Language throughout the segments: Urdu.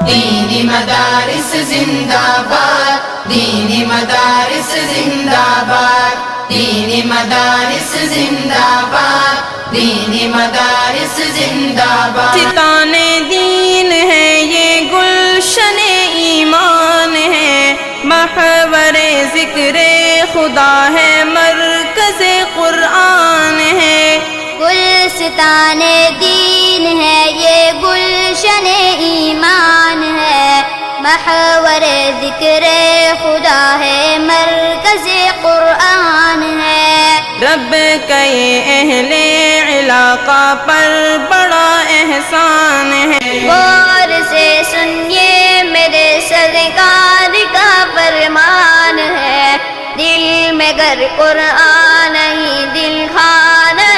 دینی مدارس زندہ باد، دینی مدارس زندہ باد، دینی مدارس زندہ باد، دینی مدارس زندہ باد۔ ستان دین ہے یہ گلشن ایمان ہے، محور ذکر خدا ہے، مرکز قرآن ہے۔ گلستان دین ہے یہ گلشن ایمان ہے، محور ذکر خدا ہے، مرکز قرآن ہے۔ رب کا یہ اہل علاقہ پر بڑا احسان ہے۔ غور سے سنیے میرے سرکار کا فرمان ہے، دل میں گر قرآن نہیں دل خانہ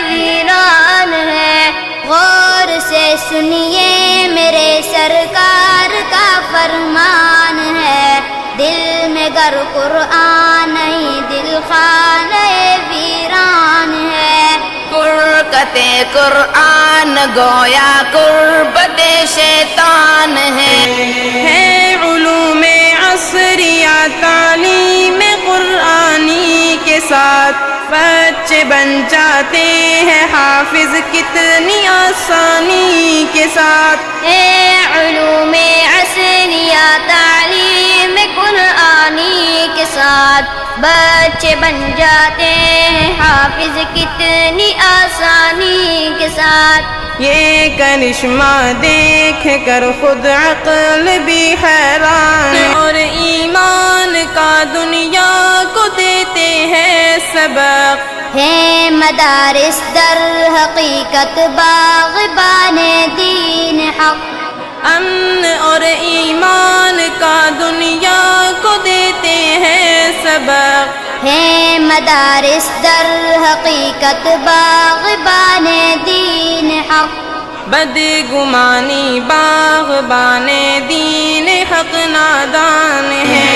ویران ہے۔ غور سے سنیے میرے سرکار کا فرمان ہے، دل میں گر قرآن نہیں دل خانہ ویران ہے۔ فرقت قرآن گویا قربت شیطان ہے علوم عصریہ تعلیم قرآنی کے ساتھ بچے بن جاتے ہیں حافظ کتنی آسانی کے ساتھ۔ علوم عصریہ تعلیم قرآنی کے ساتھ بچے بن جاتے ہیں حافظ کتنی آسانی کے ساتھ۔ یہ کرشمہ دیکھ کر خود عقل بھی حیران، اور ایمان کا دنیا کو دیتے ہیں سبق۔ ہے مدارس در حقیقت باغبان دین حق، امن اور ایمان کا دنیا کو دیتے ہیں سبق۔ ہے مدارس در حقیقت باغبان دین حق، بدگمانی باغبان دین حق نادان ہے۔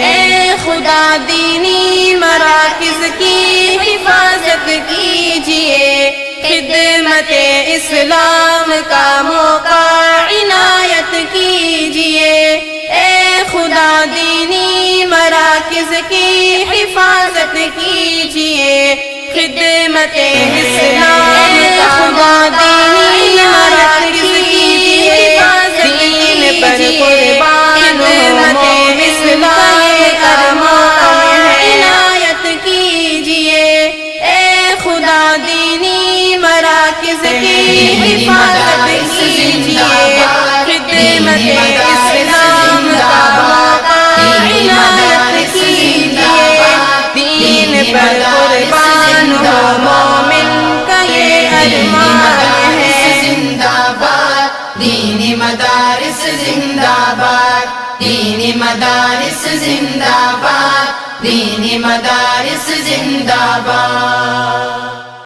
اے خدا دینی مراکز کی حفاظت کیجئے، خدمت اسلام کا موقع عنایت کیجئے۔ اے خدا دینی مراکز کی حفاظت کیجئے، خدمت اسلام کا موقع عنایت کیجئے۔ دین پر قربان ہو اسلام کا موقع عنایت کیجئے۔ اے خدا دینی مراکز کی حفاظت کیجئے، خدمت اسلام کا موقع عنایت کیجئے۔ دین پر قربان ہو مومن کا یہ ارمان ہے۔ زندہ باد، دینی مدارس زندہ باد، دینی مدارس زندہ باد، دینی مدارس زندہ باد۔